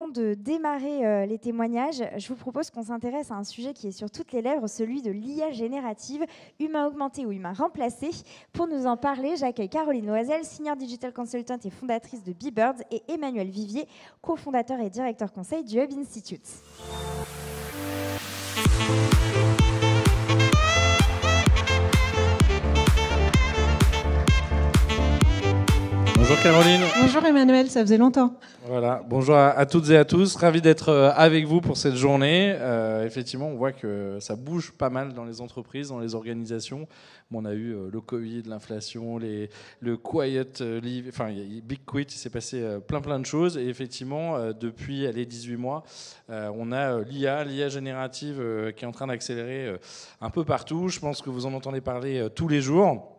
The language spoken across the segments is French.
avant de démarrer les témoignages, je vous propose qu'on s'intéresse à un sujet qui est sur toutes les lèvres, celui de l'IA générative, humain augmenté ou humain remplacé. Pour nous en parler, j'accueille Caroline Loisel, Senior Digital Consultant et fondatrice de Beebirds, et Emmanuel Vivier, cofondateur et directeur conseil du Hub Institute. Bonjour Caroline. Bonjour Emmanuel, ça faisait longtemps. Voilà, bonjour à toutes et à tous, ravi d'être avec vous pour cette journée. Effectivement, on voit que ça bouge pas mal dans les entreprises, dans les organisations. Bon, on a eu le Covid, l'inflation, le quiet leave, enfin Big Quit, il s'est passé plein de choses. Et effectivement, depuis les 18 mois, on a l'IA générative qui est en train d'accélérer un peu partout. Je pense que vous en entendez parler tous les jours.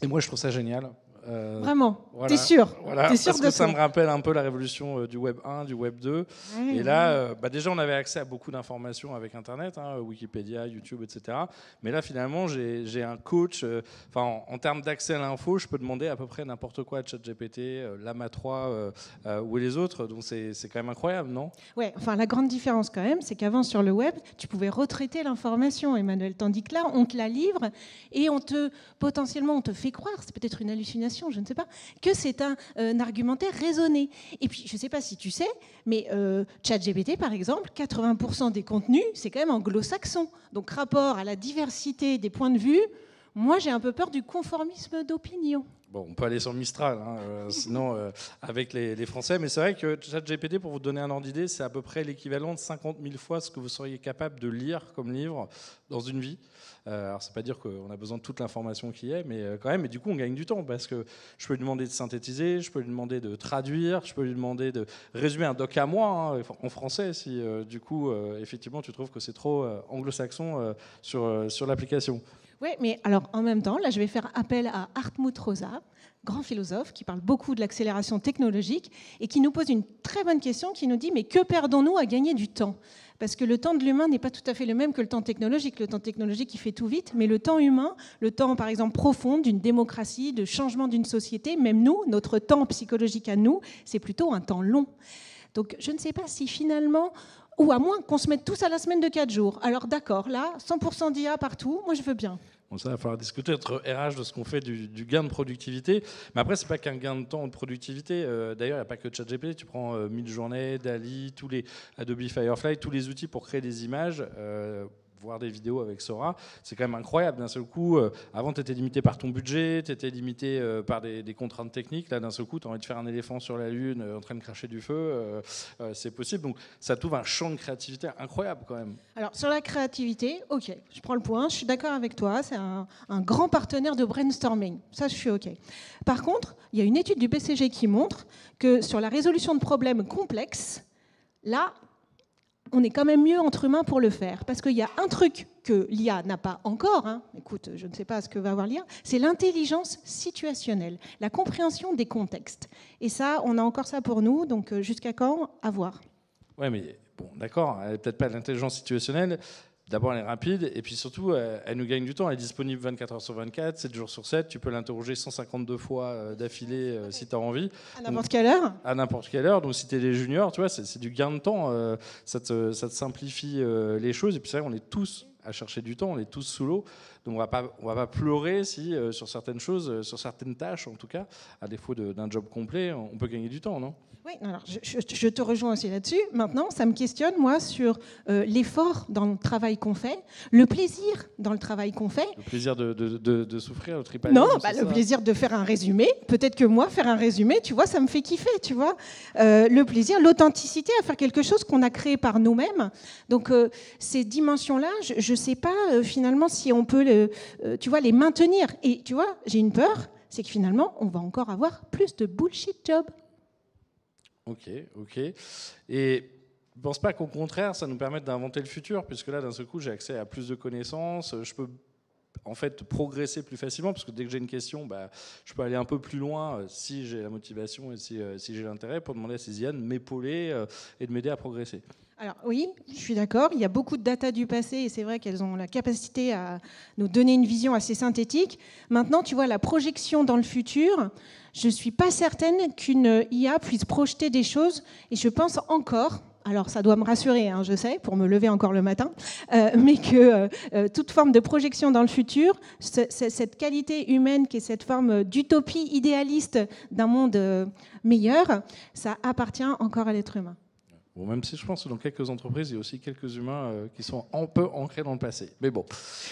Et moi, je trouve ça génial. Vraiment, voilà, t'es sûr, voilà, t'es sûr parce que ça me rappelle un peu la révolution du Web 1, du Web 2. Et là, déjà, on avait accès à beaucoup d'informations avec Internet, Wikipédia, YouTube, etc. Mais là, finalement, j'ai un coach. En termes d'accès à l'info, je peux demander à peu près n'importe quoi à ChatGPT, Llama 3 ou les autres. Donc, c'est quand même incroyable, non? Ouais, enfin, la grande différence quand même, c'est qu'avant, sur le web, tu pouvais retraiter l'information, Emmanuel. Tandis que là, on te la livre et potentiellement, on te fait croire, c'est peut-être une hallucination, je ne sais pas, que c'est un argumentaire raisonné. Et puis, je ne sais pas si tu sais, mais ChatGPT, par exemple, 80% des contenus, c'est quand même anglo-saxon. Donc, rapport à la diversité des points de vue, moi, j'ai un peu peur du conformisme d'opinion. Bon, on peut aller sur Mistral, sinon avec les Français. Mais c'est vrai que ChatGPT, pour vous donner un ordre d'idée, c'est à peu près l'équivalent de 50 000 fois ce que vous seriez capable de lire comme livre dans une vie. Alors, c'est pas dire qu'on a besoin de toute l'information qui est, mais quand même. Et du coup, on gagne du temps parce que je peux lui demander de synthétiser, je peux lui demander de traduire, je peux lui demander de résumer un doc à moi en français si du coup, effectivement, tu trouves que c'est trop anglo-saxon sur l'application. Oui, mais alors en même temps, là je vais faire appel à Hartmut Rosa, grand philosophe qui parle beaucoup de l'accélération technologique et qui nous pose une très bonne question qui nous dit mais que perdons-nous à gagner du temps? Parce que le temps de l'humain n'est pas tout à fait le même que le temps technologique. Le temps technologique, il fait tout vite, mais le temps humain, le temps par exemple profond d'une démocratie, de changement d'une société, même nous, notre temps psychologique à nous, c'est plutôt un temps long. Donc je ne sais pas si finalement... Ou à moins qu'on se mette tous à la semaine de 4 jours. Alors d'accord, là, 100% d'IA partout, moi je veux bien. Bon, ça, il va falloir discuter entre RH de ce qu'on fait du gain de productivité. Mais après, ce n'est pas qu'un gain de temps ou de productivité. D'ailleurs, il n'y a pas que ChatGPT. Tu prends Midjourney, DALL-E, tous les Adobe Firefly, tous les outils pour créer des images. Voir des vidéos avec Sora, c'est quand même incroyable. D'un seul coup, avant, tu étais limité par ton budget, tu étais limité par des contraintes techniques. Là, d'un seul coup, tu as envie de faire un éléphant sur la Lune en train de cracher du feu. C'est possible. Donc, ça t'ouvre un champ de créativité incroyable quand même. Alors, sur la créativité, OK, je prends le point, je suis d'accord avec toi. C'est un grand partenaire de brainstorming. Ça, je suis OK. Par contre, il y a une étude du BCG qui montre que sur la résolution de problèmes complexes, là, on est quand même mieux entre humains pour le faire. Parce qu'il y a un truc que l'IA n'a pas encore, écoute, je ne sais pas ce que va avoir l'IA, c'est l'intelligence situationnelle, la compréhension des contextes. Et ça, on a encore ça pour nous, donc jusqu'à quand? À voir. Ouais, mais bon, d'accord, elle n'est peut-être pas l'intelligence situationnelle. D'abord, elle est rapide, et puis surtout, elle nous gagne du temps. Elle est disponible 24 heures sur 24, 7 jours sur 7. Tu peux l'interroger 152 fois d'affilée si tu as envie. À n'importe quelle heure. À n'importe quelle heure. Donc, si tu es des juniors, tu vois, c'est du gain de temps. Ça te simplifie les choses. Et puis, c'est vrai, on est tous à chercher du temps, on est tous sous l'eau. Donc, on va pas pleurer si, sur certaines choses, sur certaines tâches, en tout cas, à défaut d'un job complet, on peut gagner du temps, non ? Oui, alors je te rejoins aussi là-dessus. Maintenant, ça me questionne, moi, sur l'effort dans le travail qu'on fait, le plaisir dans le travail qu'on fait. Le plaisir de souffrir, le tripalier. Non, le plaisir de faire un résumé. Peut-être que moi, faire un résumé, tu vois, ça me fait kiffer, tu vois. Le plaisir, l'authenticité à faire quelque chose qu'on a créé par nous-mêmes. Donc, ces dimensions-là, je ne sais pas finalement si on peut, tu vois, les maintenir. Et tu vois, j'ai une peur, c'est que finalement, on va encore avoir plus de bullshit jobs. Ok. Et je ne pense pas qu'au contraire, ça nous permette d'inventer le futur, puisque là, d'un seul coup, j'ai accès à plus de connaissances, je peux en fait progresser plus facilement, parce que dès que j'ai une question, je peux aller un peu plus loin si j'ai la motivation et si j'ai l'intérêt pour demander à ces IA de m'épauler et de m'aider à progresser. Alors oui, je suis d'accord, il y a beaucoup de data du passé et c'est vrai qu'elles ont la capacité à nous donner une vision assez synthétique. Maintenant, tu vois, la projection dans le futur, je ne suis pas certaine qu'une IA puisse projeter des choses et je pense encore, alors ça doit me rassurer, je sais, pour me lever encore le matin, mais que toute forme de projection dans le futur, cette qualité humaine qui est cette forme d'utopie idéaliste d'un monde meilleur, ça appartient encore à l'être humain. Bon, même si je pense que dans quelques entreprises, il y a aussi quelques humains qui sont un peu ancrés dans le passé. Mais bon.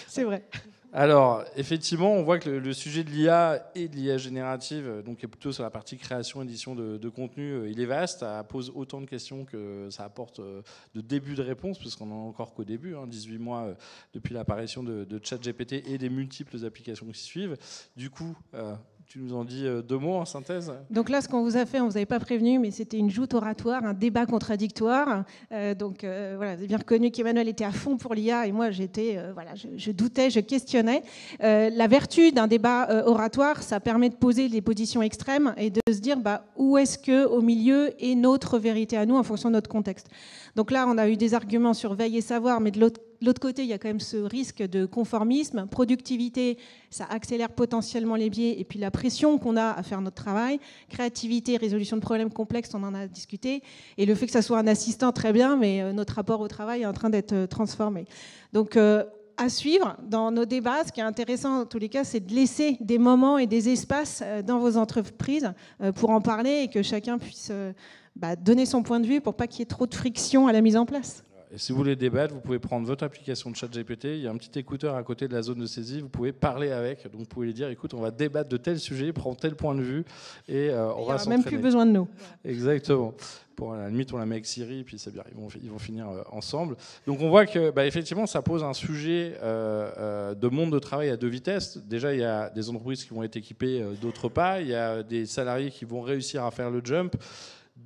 C'est vrai. Alors, effectivement, on voit que le sujet de l'IA et de l'IA générative, donc qui est plutôt sur la partie création, édition de contenu, il est vaste, ça pose autant de questions que ça apporte de début de réponse, puisqu'on n'en est encore qu'au début, 18 mois depuis l'apparition de ChatGPT et des multiples applications qui suivent. Du coup, tu nous en dis 2 mots en synthèse ? Donc là, ce qu'on vous a fait, on ne vous avait pas prévenu, mais c'était une joute oratoire, un débat contradictoire. Voilà, vous avez bien reconnu qu'Emmanuel était à fond pour l'IA et moi, je doutais, je questionnais. La vertu d'un débat oratoire, ça permet de poser des positions extrêmes et de se dire où est-ce qu'au milieu est notre vérité à nous en fonction de notre contexte. Donc là, on a eu des arguments sur veille et savoir, mais de l'autre côté, il y a quand même ce risque de conformisme. Productivité, ça accélère potentiellement les biais et puis la pression qu'on a à faire notre travail. Créativité, résolution de problèmes complexes, on en a discuté. Et le fait que ça soit un assistant, très bien, mais notre rapport au travail est en train d'être transformé. Donc, à suivre dans nos débats, ce qui est intéressant en tous les cas, c'est de laisser des moments et des espaces dans vos entreprises pour en parler et que chacun puisse donner son point de vue pour pas qu'il y ait trop de friction à la mise en place. Et si vous voulez débattre, vous pouvez prendre votre application de ChatGPT, il y a un petit écouteur à côté de la zone de saisie, vous pouvez parler avec, donc vous pouvez lui dire, écoute, on va débattre de tel sujet, prends tel point de vue, et on va s'entraîner. Il n'y a même plus besoin de nous. Exactement. Pour, à la limite, on la met avec Siri, puis c'est bien, ils vont finir ensemble. Donc on voit que, effectivement, ça pose un sujet de monde de travail à 2 vitesses. Déjà, il y a des entreprises qui vont être équipées, d'autres pas. Il y a des salariés qui vont réussir à faire le jump.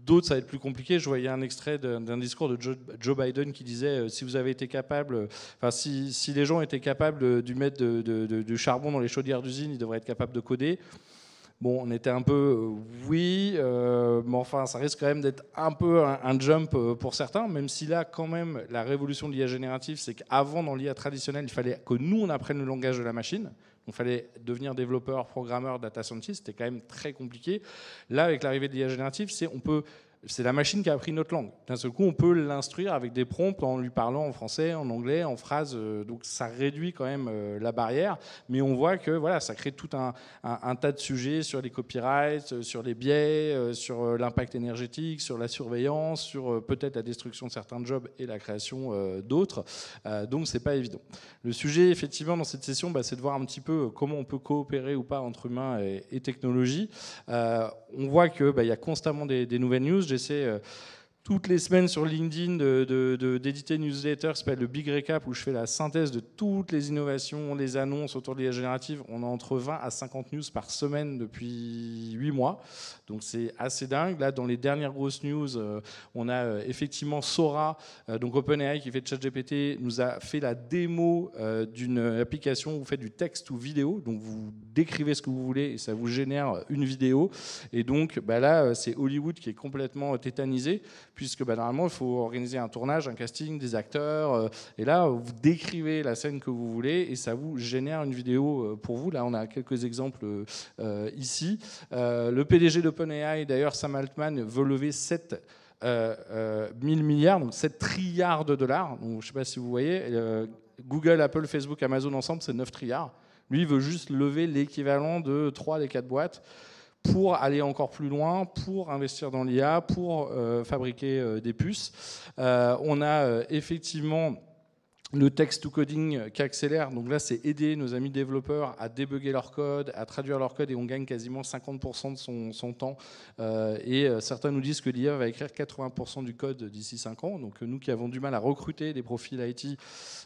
D'autres, ça va être plus compliqué. Je voyais un extrait d'un discours de Joe Biden qui disait si vous avez été capable, si les gens étaient capables de mettre du charbon dans les chaudières d'usine, ils devraient être capables de coder. Bon, on était un peu oui, mais enfin, ça risque quand même d'être un peu un jump pour certains, même si là, quand même, la révolution de l'IA générative, c'est qu'avant, dans l'IA traditionnelle, il fallait que nous, on apprenne le langage de la machine. Il fallait devenir développeur, programmeur, data scientist, c'était quand même très compliqué. Là, avec l'arrivée de l'IA générative, c'est la machine qui a appris notre langue. D'un seul coup, on peut l'instruire avec des prompts en lui parlant en français, en anglais, en phrases. Donc ça réduit quand même la barrière. Mais on voit que voilà, ça crée tout un tas de sujets sur les copyrights, sur les biais, sur l'impact énergétique, sur la surveillance, sur peut-être la destruction de certains jobs et la création d'autres. Donc c'est pas évident. Le sujet, effectivement, dans cette session, c'est de voir un petit peu comment on peut coopérer ou pas entre humains et technologie. On voit qu'il y a constamment des nouvelles news. J'essaie toutes les semaines sur LinkedIn d'éditer une newsletter qui s'appelle le Big Recap, où je fais la synthèse de toutes les innovations, les annonces autour de l'IA générative. On a entre 20 à 50 news par semaine depuis 8 mois. Donc c'est assez dingue. Là, dans les dernières grosses news, on a effectivement Sora, donc OpenAI qui fait ChatGPT, nous a fait la démo d'une application où vous faites du texte ou vidéo. Donc vous décrivez ce que vous voulez et ça vous génère une vidéo. Et donc là, c'est Hollywood qui est complètement tétanisé, puisque normalement, il faut organiser un tournage, un casting, des acteurs. Et là, vous décrivez la scène que vous voulez et ça vous génère une vidéo pour vous. Là, on a quelques exemples ici. Le PDG d'OpenAI, d'ailleurs, Sam Altman, veut lever 7 000 milliards, donc 7 trilliards de dollars. Donc, je ne sais pas si vous voyez. Google, Apple, Facebook, Amazon ensemble, c'est 9 trilliards. Lui, il veut juste lever l'équivalent de 3 des 4 boîtes pour aller encore plus loin, pour investir dans l'IA, pour fabriquer des puces. On a effectivement le text-to-coding qui accélère. Donc là, c'est aider nos amis développeurs à débugger leur code, à traduire leur code, et on gagne quasiment 50% de son temps. Et certains nous disent que l'IA va écrire 80% du code d'ici 5 ans. Donc nous qui avons du mal à recruter des profils IT,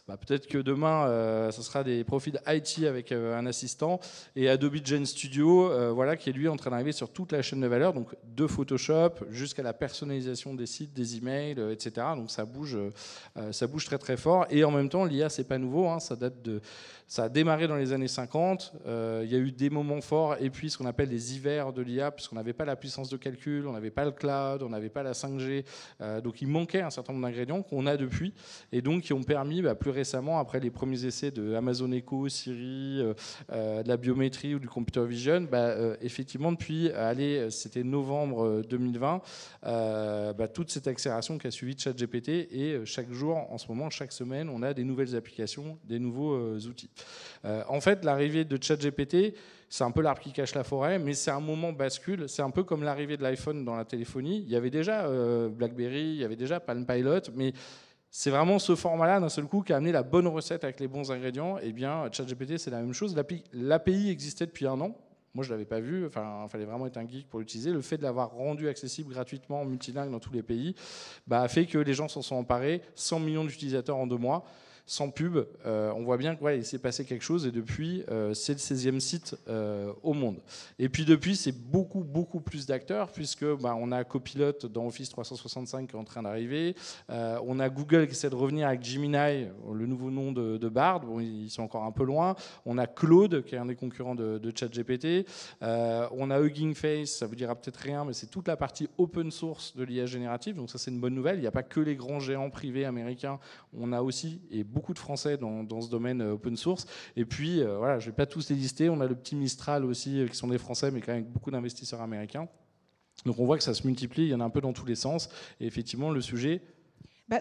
peut-être que demain, ce sera des profils IT avec un assistant. Et Adobe Gen Studio, qui est lui en train d'arriver sur toute la chaîne de valeur, donc de Photoshop jusqu'à la personnalisation des sites, des emails, etc. Donc ça bouge très très fort. Et en même temps, l'IA, c'est pas nouveau, hein, ça a démarré dans les années 50, il y a eu des moments forts, et puis ce qu'on appelle les hivers de l'IA, puisqu'on n'avait pas la puissance de calcul, on n'avait pas le cloud, on n'avait pas la 5G, donc il manquait un certain nombre d'ingrédients qu'on a depuis, et donc qui ont permis, plus récemment, après les premiers essais de Amazon Echo, Siri, de la biométrie ou du computer vision, effectivement, depuis, c'était novembre 2020, toute cette accélération qui a suivi de ChatGPT, et chaque jour, en ce moment, chaque semaine, on a des nouvelles applications, des nouveaux outils. En fait, l'arrivée de ChatGPT, c'est un peu l'arbre qui cache la forêt, mais c'est un moment bascule. C'est un peu comme l'arrivée de l'iPhone dans la téléphonie. Il y avait déjà BlackBerry, il y avait déjà Palm Pilot, mais c'est vraiment ce format-là, d'un seul coup, qui a amené la bonne recette avec les bons ingrédients. Eh bien, ChatGPT, c'est la même chose. L'API existait depuis 1 an. Moi, je ne l'avais pas vu. Enfin, il fallait vraiment être un geek pour l'utiliser. Le fait de l'avoir rendu accessible gratuitement, multilingue dans tous les pays, a fait que les gens s'en sont emparés. 100 millions d'utilisateurs en 2 mois. Sans pub, on voit bien qu'il s'est passé quelque chose, et depuis, c'est le 16e site au monde. Et puis depuis, c'est beaucoup, beaucoup plus d'acteurs, puisque on a Copilot dans Office 365 qui est en train d'arriver, on a Google qui essaie de revenir avec Gemini, le nouveau nom de Bard, bon, ils sont encore un peu loin, on a Claude, qui est un des concurrents de ChatGPT, on a Hugging Face, ça vous dira peut-être rien, mais c'est toute la partie open source de l'IA générative, donc ça c'est une bonne nouvelle, il n'y a pas que les grands géants privés américains, on a aussi, et beaucoup de Français dans ce domaine open source. Et puis, voilà, je ne vais pas tous les lister. On a le petit Mistral aussi, qui sont des Français, mais quand même avec beaucoup d'investisseurs américains. Donc on voit que ça se multiplie, il y en a un peu dans tous les sens. Et effectivement, le sujet...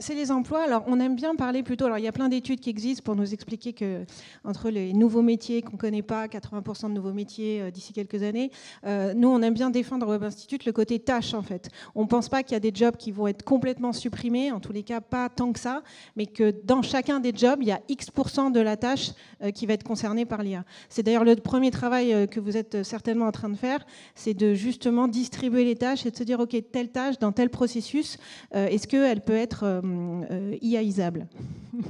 c'est les emplois. Alors, on aime bien parler plutôt. Alors, il y a plein d'études qui existent pour nous expliquer que entre les nouveaux métiers qu'on ne connaît pas, 80% de nouveaux métiers d'ici quelques années, nous, on aime bien défendre au Web Institute le côté tâche, en fait. On ne pense pas qu'il y a des jobs qui vont être complètement supprimés, en tous les cas, pas tant que ça, mais que dans chacun des jobs, il y a X% de la tâche qui va être concernée par l'IA. C'est d'ailleurs le premier travail que vous êtes certainement en train de faire, c'est de justement distribuer les tâches et de se dire, OK, telle tâche dans tel processus, est-ce qu'elle peut être IA-isable.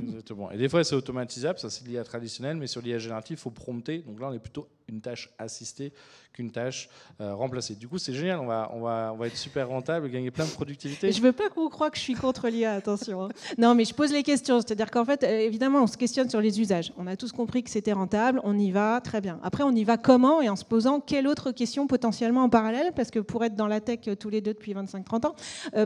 Exactement. Et des fois, c'est automatisable, ça c'est de l'IA traditionnelle, mais sur l'IA générative, il faut prompter. Donc là, on est plutôt une tâche assistée qu'une tâche remplacée. Du coup, c'est génial, on va être super rentable, gagner plein de productivité. Je veux pas qu'on croie que je suis contre l'IA, attention. Hein. Non, mais je pose les questions. C'est-à-dire qu'en fait, évidemment, on se questionne sur les usages. On a tous compris que c'était rentable, on y va, très bien. Après, on y va comment et en se posant quelle autre question potentiellement en parallèle, parce que pour être dans la tech tous les deux depuis 25-30 ans,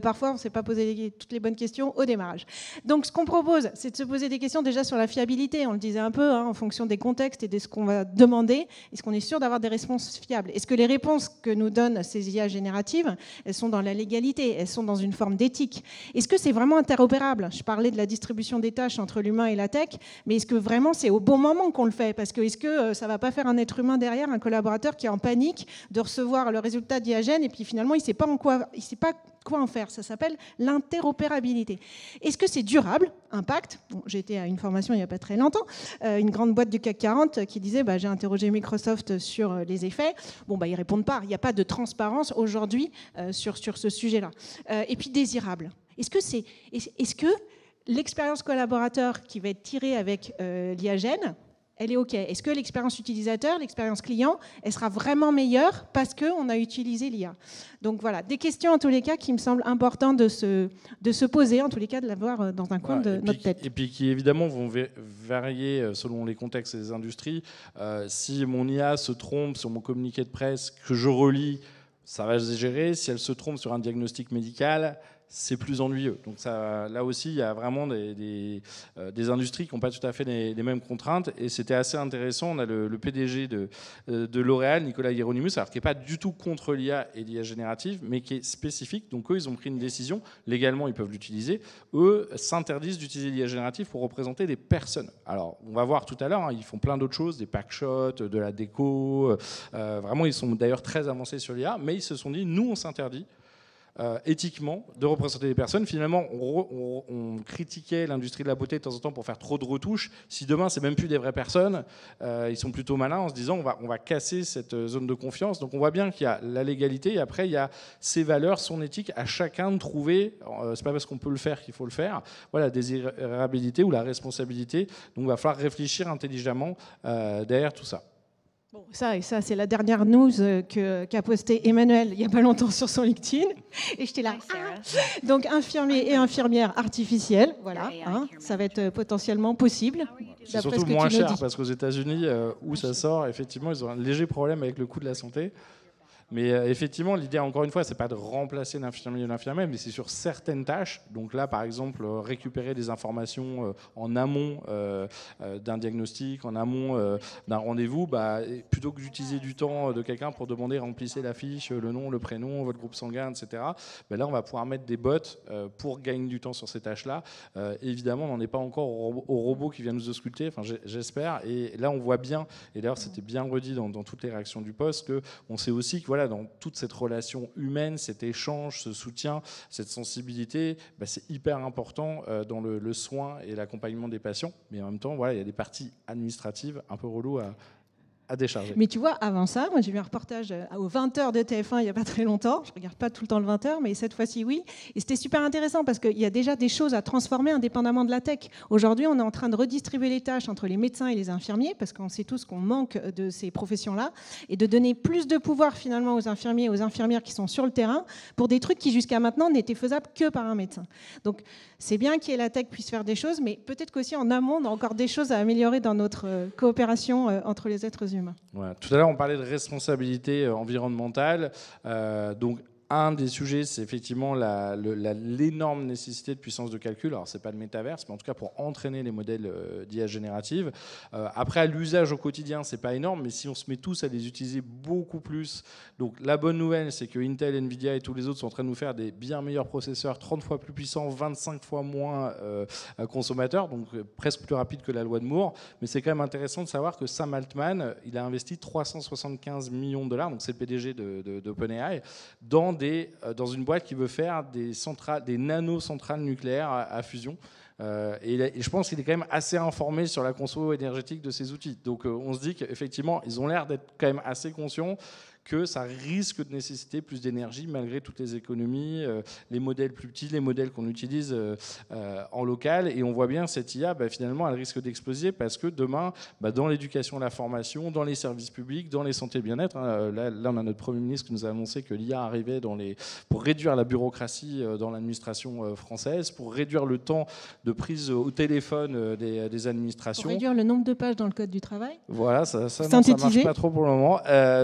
parfois, on ne s'est pas posé toutes les bonnes questions au démarrage. Donc, ce qu'on propose, c'est de se poser des questions déjà sur la fiabilité. On le disait un peu, hein, en fonction des contextes et de ce qu'on va demander. Est-ce qu'on est sûr d'avoir des réponses fiables? Est-ce que les réponses que nous donnent ces IA génératives, elles sont dans la légalité, elles sont dans une forme d'éthique? Est-ce que c'est vraiment interopérable? Je parlais de la distribution des tâches entre l'humain et la tech, mais est-ce que vraiment c'est au bon moment qu'on le fait? Parce que est-ce que ça ne va pas faire un être humain derrière, un collaborateur qui est en panique de recevoir le résultat d'IAGène et puis finalement il ne sait pas quoi en faire? Ça s'appelle l'interopérabilité. Est-ce que c'est durable? Impact. Bon, j'ai été à une formation il n'y a pas très longtemps, une grande boîte du CAC 40 qui disait j'ai interrogé Microsoft sur les effets. Bon, ils ne répondent pas. Il n'y a pas de transparence aujourd'hui sur ce sujet-là. Et puis désirable. Est-ce que l'expérience collaborateur qui va être tirée avec l'IAGène, elle est OK? Est-ce que l'expérience utilisateur, l'expérience client, elle sera vraiment meilleure parce qu'on a utilisé l'IA? Donc voilà, des questions en tous les cas qui me semblent importantes de se poser, en tous les cas de l'avoir dans un coin de notre tête. Et puis qui évidemment vont varier selon les contextes et les industries. Si mon IA se trompe sur mon communiqué de presse que je relis, ça va se gérer. Si elle se trompe sur un diagnostic médical, c'est plus ennuyeux. Donc ça, là aussi, il y a vraiment des industries qui n'ont pas tout à fait les mêmes contraintes. Et c'était assez intéressant. On a le PDG de L'Oréal, Nicolas Hieronymus, alors qui n'est pas du tout contre l'IA et l'IA générative, mais qui est spécifique. Donc eux, ils ont pris une décision. Légalement, ils peuvent l'utiliser. Eux s'interdisent d'utiliser l'IA générative pour représenter des personnes. Alors, on va voir tout à l'heure, hein, ils font plein d'autres choses, des packshots, de la déco. Vraiment, ils sont d'ailleurs très avancés sur l'IA. Mais ils se sont dit, nous, on s'interdit éthiquement de représenter des personnes. Finalement, on critiquait l'industrie de la beauté de temps en temps pour faire trop de retouches. Si demain, c'est même plus des vraies personnes, ils sont plutôt malins en se disant on va casser cette zone de confiance. Donc on voit bien qu'il y a la légalité et après il y a ses valeurs, son éthique, à chacun de trouver, c'est pas parce qu'on peut le faire qu'il faut le faire, voilà, la désirabilité ou la responsabilité. Donc il va falloir réfléchir intelligemment derrière tout ça. Bon, ça, c'est la dernière news qu'a posté Emmanuel il n'y a pas longtemps sur son LinkedIn. Et j'étais là. Donc, infirmiers et infirmières artificielles, voilà, hein, ça va être potentiellement possible. C'est surtout moins cher, parce qu'aux États-Unis, où ça sort, effectivement, ils ont un léger problème avec le coût de la santé. Mais effectivement, l'idée, encore une fois, c'est pas de remplacer l'infirmier ou l'infirmière, mais c'est sur certaines tâches. Donc là, par exemple, récupérer des informations en amont d'un diagnostic, en amont d'un rendez-vous, plutôt que d'utiliser du temps de quelqu'un pour demander remplissez la fiche, le nom, le prénom, votre groupe sanguin, etc. Là, on va pouvoir mettre des bots pour gagner du temps sur ces tâches-là. Évidemment, on n'en est pas encore au robot qui vient nous ausculter, enfin, j'espère. Et là, on voit bien, et d'ailleurs, c'était bien redit dans toutes les réactions du poste, qu'on sait aussi que voilà, dans toute cette relation humaine, cet échange, ce soutien, cette sensibilité, c'est hyper important dans le soin et l'accompagnement des patients. Mais en même temps, voilà, il y a des parties administratives un peu reloues à décharger. Mais tu vois, avant ça, moi j'ai vu un reportage aux 20h de TF1 il n'y a pas très longtemps. Je ne regarde pas tout le temps le 20h, mais cette fois-ci oui. Et c'était super intéressant parce qu'il y a déjà des choses à transformer indépendamment de la tech. Aujourd'hui, on est en train de redistribuer les tâches entre les médecins et les infirmiers parce qu'on sait tous qu'on manque de ces professions-là et de donner plus de pouvoir finalement aux infirmiers et aux infirmières qui sont sur le terrain pour des trucs qui jusqu'à maintenant n'étaient faisables que par un médecin. Donc c'est bien que la tech puisse faire des choses, mais peut-être qu'aussi en amont, on a encore des choses à améliorer dans notre coopération entre les êtres humains. Ouais. Tout à l'heure, on parlait de responsabilité environnementale. Donc, un des sujets, c'est effectivement l'énorme nécessité de puissance de calcul. Alors, ce n'est pas le métaverse, mais en tout cas pour entraîner les modèles d'IA générative. Après, à l'usage au quotidien, ce n'est pas énorme, mais si on se met tous à les utiliser beaucoup plus. Donc, la bonne nouvelle, c'est que Intel, Nvidia et tous les autres sont en train de nous faire des bien meilleurs processeurs, 30 fois plus puissants, 25 fois moins consommateurs, donc presque plus rapide que la loi de Moore. Mais c'est quand même intéressant de savoir que Sam Altman, il a investi 375 millions de dollars, donc c'est le PDG d'OpenAI, dans une boîte qui veut faire des nano-centrales nucléaires à fusion. Et je pense qu'il est quand même assez informé sur la conso énergétique de ces outils. Donc on se dit qu'effectivement, ils ont l'air d'être quand même assez conscients que ça risque de nécessiter plus d'énergie malgré toutes les économies, les modèles plus petits, les modèles qu'on utilise en local. Et on voit bien cette IA, finalement, elle risque d'exploser parce que demain, dans l'éducation et la formation, dans les services publics, dans les santé et bien-être, là, on a notre Premier ministre qui nous a annoncé que l'IA arrivait pour réduire la bureaucratie dans l'administration française, pour réduire le temps de prise au téléphone des administrations. Pour réduire le nombre de pages dans le Code du travail. Voilà, ça ne marche pas trop pour le moment.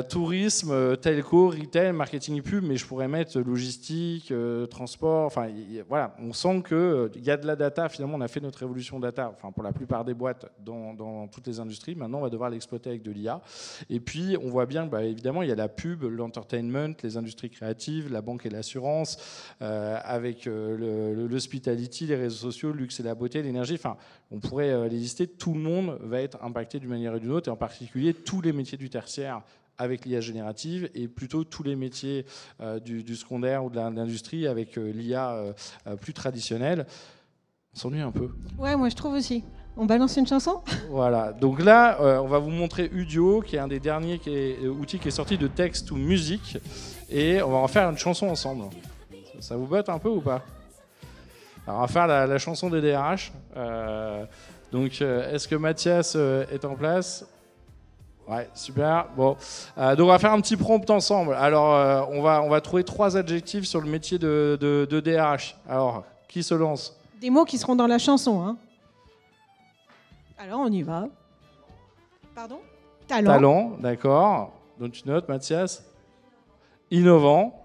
Tourisme, telco, retail, marketing et pub, mais je pourrais mettre logistique, transport, enfin voilà, on sent qu'il y a de la data, finalement on a fait notre révolution data, enfin pour la plupart des boîtes dans toutes les industries, maintenant on va devoir l'exploiter avec de l'IA. Et puis on voit bien que évidemment il y a la pub, l'entertainment, les industries créatives, la banque et l'assurance, avec l'hospitality, les réseaux sociaux, le luxe et la beauté, l'énergie, enfin on pourrait les lister, tout le monde va être impacté d'une manière ou d'une autre, et en particulier tous les métiers du tertiaire avec l'IA générative et plutôt tous les métiers du secondaire ou de l'industrie avec l'IA plus traditionnelle. On s'ennuie un peu. Ouais, moi je trouve aussi. On balance une chanson ? Voilà, donc là, on va vous montrer Udio, qui est un des derniers outils qui est sorti de texte ou musique, et on va en faire une chanson ensemble. Ça vous botte un peu ou pas ? Alors on va faire la chanson des DRH. Donc est-ce que Mathias est en place ? Ouais, super. Bon, donc on va faire un petit prompt ensemble. Alors, on va trouver 3 adjectifs sur le métier de DRH. Alors, qui se lance ? Des mots qui seront dans la chanson, hein. Alors, on y va. Pardon ? Talent. Talent, d'accord. Donc tu notes, Mathias. Innovant.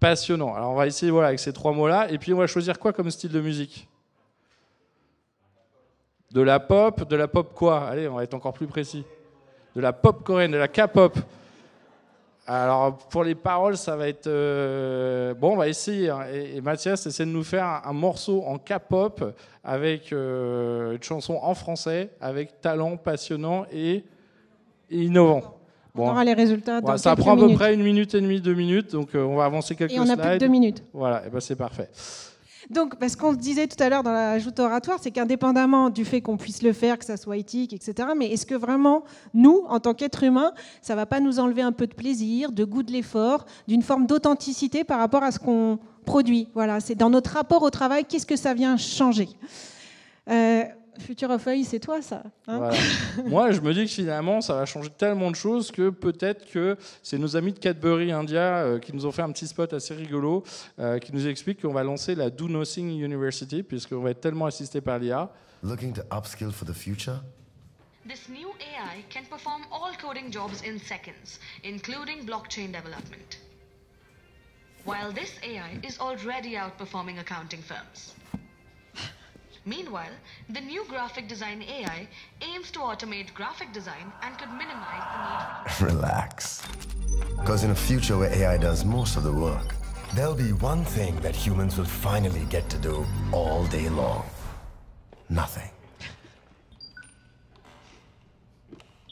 Passionnant. Alors, on va essayer avec ces 3 mots-là. Et puis, on va choisir quoi comme style de musique ? De la pop quoi ? Allez, on va être encore plus précis. De la pop coréenne, de la K-pop. Alors, pour les paroles, ça va être... Bon, on va essayer. Hein. Et Mathias essaie de nous faire un morceau en K-pop avec une chanson en français, avec talent, passionnant et innovant. Bon, on aura les résultats dans ça quelques prend à peu minutes. près 1 minute et demie, 2 minutes. Donc, on va avancer quelques slides. Et on a plus de 2 minutes. Voilà, et c'est parfait. Donc, parce qu'on se disait tout à l'heure dans la joute oratoire, c'est qu'indépendamment du fait qu'on puisse le faire, que ça soit éthique, etc., mais est-ce que vraiment, nous, en tant qu'êtres humains, ça ne va pas nous enlever un peu de plaisir, de goût de l'effort, d'une forme d'authenticité par rapport à ce qu'on produit ? Voilà, c'est dans notre rapport au travail, qu'est-ce que ça vient changer ? Future of AI, c'est toi, ça, hein? Voilà. Moi, je me dis que finalement, ça va changer tellement de choses que peut-être que c'est nos amis de Cadbury India qui nous ont fait un petit spot assez rigolo, qui nous explique qu'on va lancer la Do Nothing University, puisqu'on va être tellement assisté par l'IA. Looking to upskill for the future? This new AI can perform all coding jobs in seconds, including blockchain development. While this AI is already outperforming accounting firms. Meanwhile, the new graphic design AI aims to automate graphic design and could minimize the need for... Relax. Because in a future where AI does most of the work, there'll be one thing that humans will finally get to do all day long. Nothing.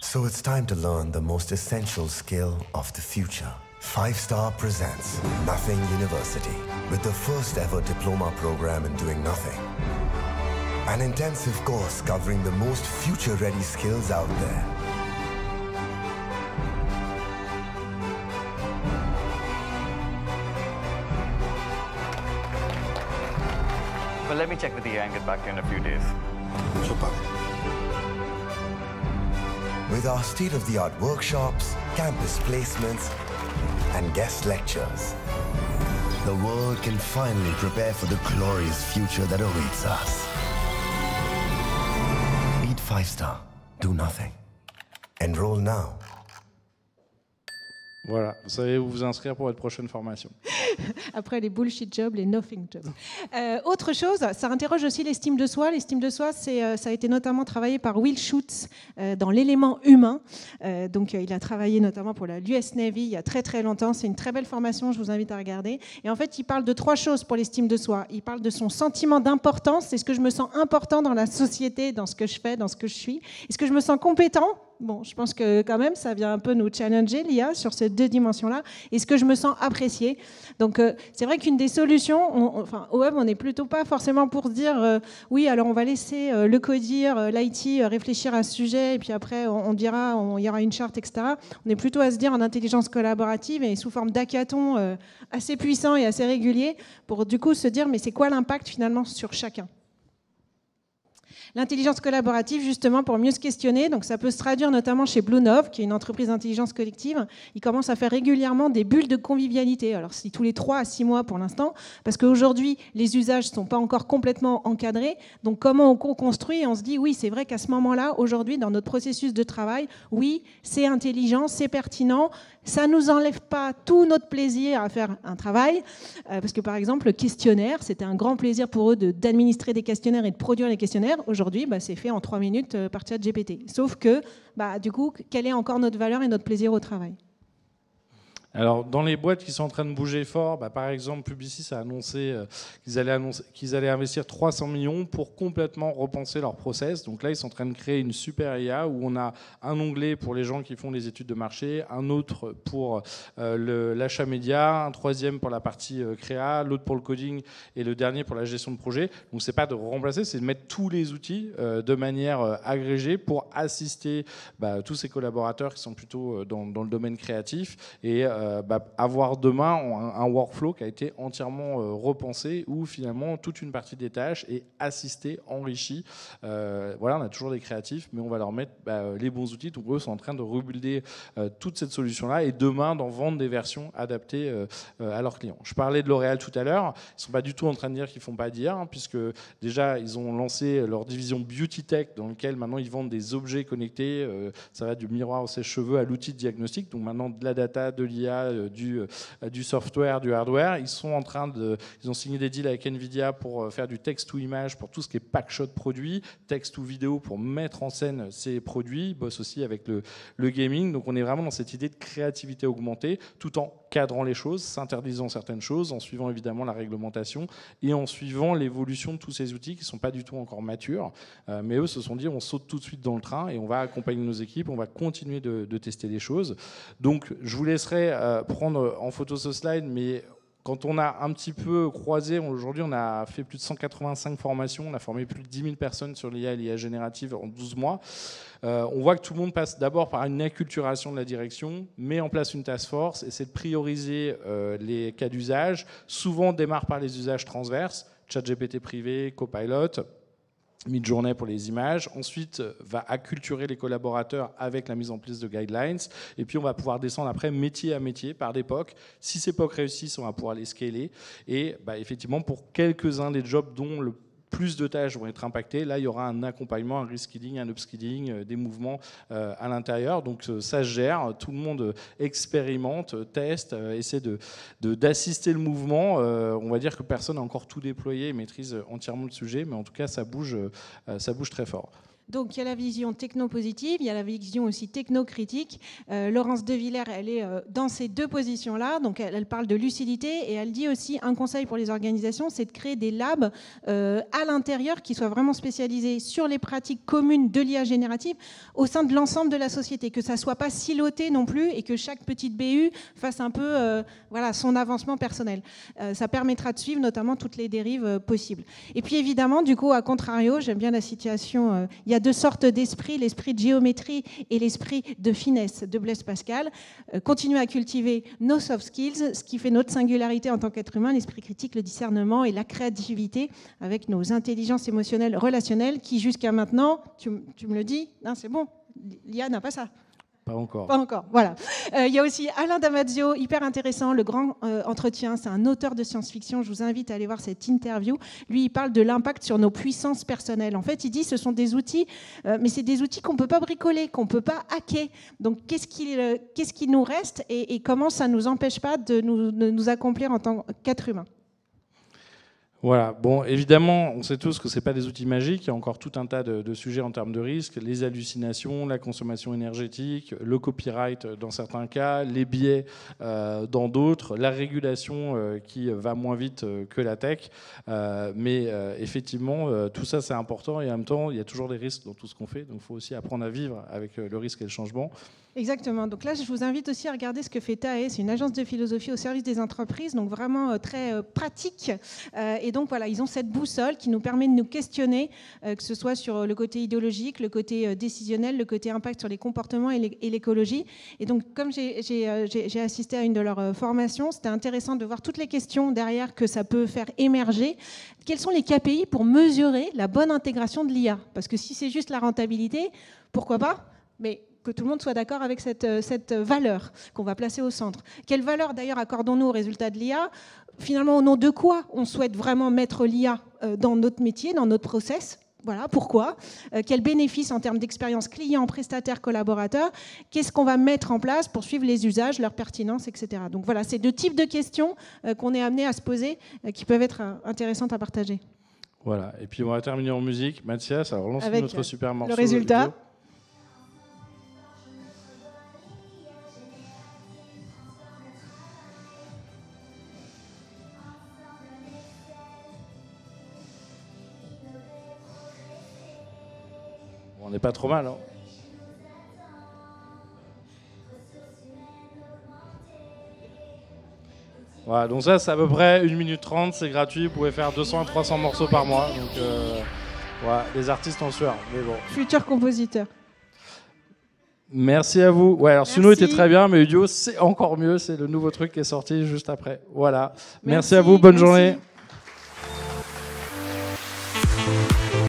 So it's time to learn the most essential skill of the future. 5-Star presents Nothing University with the first ever diploma program in doing nothing. An intensive course covering the most future-ready skills out there. Well, let me check with the AI and get back to you in a few days. Super. With our state-of-the-art workshops, campus placements, and guest lectures, the world can finally prepare for the glorious future that awaits us. 5-Star, do nothing. Enroll now. Voilà, vous savez où vous inscrire pour votre prochaine formation. Après les bullshit jobs, les nothing jobs. Autre chose, ça interroge aussi l'estime de soi. L'estime de soi, ça a été notamment travaillé par Will Schutz dans l'élément humain. Donc, il a travaillé notamment pour l'US Navy il y a très très longtemps. C'est une très belle formation, je vous invite à regarder. Et en fait, il parle de 3 choses pour l'estime de soi. Il parle de son sentiment d'importance. Est-ce que je me sens important dans la société, dans ce que je fais, dans ce que je suis? Est-ce que je me sens compétent? Bon, je pense que quand même, ça vient un peu nous challenger, l'IA, sur ces 2 dimensions-là. Est-ce que je me sens appréciée? Donc, c'est vrai qu'une des solutions, au web, on n'est plutôt pas forcément pour se dire oui, alors on va laisser le codir, l'IT réfléchir à ce sujet, et puis après, on dira, il y aura une charte, etc. On est plutôt à se dire en intelligence collaborative et sous forme d'hackathon assez puissant et assez régulier, pour du coup se dire, mais c'est quoi l'impact finalement sur chacun? L'intelligence collaborative, justement, pour mieux se questionner, donc ça peut se traduire notamment chez Bluenove, qui est une entreprise d'intelligence collective. Ils commencent à faire régulièrement des bulles de convivialité. Alors, c'est tous les 3 à 6 mois pour l'instant, parce qu'aujourd'hui, les usages ne sont pas encore complètement encadrés. Donc, comment on co-construit? On se dit, oui, c'est vrai qu'à ce moment-là, aujourd'hui, dans notre processus de travail, oui, c'est intelligent, c'est pertinent. Ça ne nous enlève pas tout notre plaisir à faire un travail, parce que, par exemple, le questionnaire, c'était un grand plaisir pour eux d'administrer des questionnaires et de produire les questionnaires. Aujourd'hui, c'est fait en 3 minutes par ChatGPT. Sauf que, du coup, quelle est encore notre valeur et notre plaisir au travail? Alors, dans les boîtes qui sont en train de bouger fort, par exemple, Publicis a annoncé qu'ils allaient investir 300 millions pour complètement repenser leur process. Donc là, ils sont en train de créer une super IA où on a un onglet pour les gens qui font les études de marché, un autre pour l'achat média, un troisième pour la partie créa, l'autre pour le coding et le dernier pour la gestion de projet. Donc, c'est pas de remplacer, c'est de mettre tous les outils de manière agrégée pour assister tous ces collaborateurs qui sont plutôt dans le domaine créatif et avoir demain un workflow qui a été entièrement repensé où finalement toute une partie des tâches est assistée, enrichie. Voilà, on a toujours des créatifs, mais on va leur mettre les bons outils. Donc eux sont en train de rebuilder toute cette solution-là et demain d'en vendre des versions adaptées à leurs clients. Je parlais de L'Oréal tout à l'heure. Ils ne sont pas du tout en train de dire qu'ils ne font pas d'IA, puisque déjà ils ont lancé leur division Beauty Tech dans laquelle maintenant ils vendent des objets connectés. Ça va du miroir au sèche-cheveux à l'outil de diagnostic. Donc maintenant de la data, de l'IA, du software, du hardware. Ils ont signé des deals avec Nvidia pour faire du texte ou image pour tout ce qui est packshot produit, texte ou vidéo pour mettre en scène ces produits. Ils bossent aussi avec le gaming. Donc on est vraiment dans cette idée de créativité augmentée tout en cadrant les choses, s'interdisant certaines choses, en suivant évidemment la réglementation et en suivant l'évolution de tous ces outils qui ne sont pas du tout encore matures. Mais eux se sont dit on saute tout de suite dans le train et on va accompagner nos équipes, on va continuer de tester des choses. Donc je vous laisserai prendre en photo ce slide, mais quand on a un petit peu croisé, aujourd'hui on a fait plus de 185 formations, on a formé plus de 10 000 personnes sur l'IA et l'IA générative en 12 mois. On voit que tout le monde passe d'abord par une acculturation de la direction, met en place une task force, essaie de prioriser les cas d'usage, souvent démarre par les usages transverses, ChatGPT privé, Copilot. Midjourney pour les images. Ensuite, va acculturer les collaborateurs avec la mise en place de guidelines. Et puis, on va pouvoir descendre après métier à métier par des POC. Si ces POC réussissent, on va pouvoir les scaler. Et effectivement, pour quelques-uns des jobs dont le plus de tâches vont être impactées, là, il y aura un accompagnement, un reskilling, un upskilling, des mouvements à l'intérieur. Donc, ça se gère. Tout le monde expérimente, teste, essaie d'assister le mouvement. On va dire que personne n'a encore tout déployé et maîtrise entièrement le sujet, mais en tout cas, ça bouge très fort. Donc il y a la vision techno-positive, il y a la vision aussi techno-critique. Laurence De Villers, elle est dans ces deux positions-là. Donc elle parle de lucidité et elle dit aussi un conseil pour les organisations, c'est de créer des labs à l'intérieur qui soient vraiment spécialisés sur les pratiques communes de l'IA générative au sein de l'ensemble de la société, que ça ne soit pas siloté non plus et que chaque petite BU fasse un peu son avancement personnel. Ça permettra de suivre notamment toutes les dérives possibles. Et puis évidemment, du coup, à contrario, j'aime bien la citation, il y a deux sortes d'esprits, l'esprit de géométrie et l'esprit de finesse de Blaise Pascal. Continuer à cultiver nos soft skills, ce qui fait notre singularité en tant qu'être humain, l'esprit critique, le discernement et la créativité avec nos intelligences émotionnelles relationnelles qui jusqu'à maintenant, tu me le dis, non, c'est bon, l'IA n'a pas ça. Pas encore. Pas encore, voilà. Il y a aussi Alain Damasio, hyper intéressant, le grand entretien. C'est un auteur de science-fiction. Je vous invite à aller voir cette interview. Lui, il parle de l'impact sur nos puissances personnelles. En fait, il dit que ce sont des outils, mais c'est des outils qu'on ne peut pas bricoler, qu'on ne peut pas hacker. Donc, qu'est-ce qui nous reste et comment ça ne nous empêche pas de nous accomplir en tant qu'être humain? Voilà. Bon, évidemment, on sait tous que ce n'est pas des outils magiques. Il y a encore tout un tas de sujets en termes de risques. Les hallucinations, la consommation énergétique, le copyright dans certains cas, les biais dans d'autres, la régulation qui va moins vite que la tech. Mais effectivement, tout ça, c'est important. Et en même temps, il y a toujours des risques dans tout ce qu'on fait. Donc, il faut aussi apprendre à vivre avec le risque et le changement. Exactement. Donc là, je vous invite aussi à regarder ce que fait TAE. C'est une agence de philosophie au service des entreprises, donc vraiment très pratique. Et donc voilà, ils ont cette boussole qui nous permet de nous questionner, que ce soit sur le côté idéologique, le côté décisionnel, le côté impact sur les comportements et l'écologie. Et donc, comme j'ai assisté à une de leurs formations, c'était intéressant de voir toutes les questions derrière que ça peut faire émerger. Quels sont les KPI pour mesurer la bonne intégration de l'IA? Parce que si c'est juste la rentabilité, pourquoi pas? Mais que tout le monde soit d'accord avec cette valeur qu'on va placer au centre. Quelle valeur d'ailleurs accordons-nous aux résultats de l'IA? Finalement, au nom de quoi on souhaite vraiment mettre l'IA dans notre métier, dans notre process? Voilà, pourquoi? Quels bénéfices en termes d'expérience client, prestataire, collaborateur? Qu'est-ce qu'on va mettre en place pour suivre les usages, leur pertinence, etc. Donc voilà, c'est deux types de questions qu'on est amené à se poser qui peuvent être intéressantes à partager. Voilà, et puis on va terminer en musique. Mathias, alors lance notre super morceau. Le résultat. Vidéo. On n'est pas trop mal, hein. Voilà, donc ça, c'est à peu près 1 minute 30, c'est gratuit, vous pouvez faire 200 à 300 morceaux par mois. Donc, voilà, des artistes en sueur, mais bon. Futur compositeur. Merci à vous. Ouais, alors Suno était très bien, mais Udio, c'est encore mieux, c'est le nouveau truc qui est sorti juste après. Voilà. Merci à vous, bonne journée.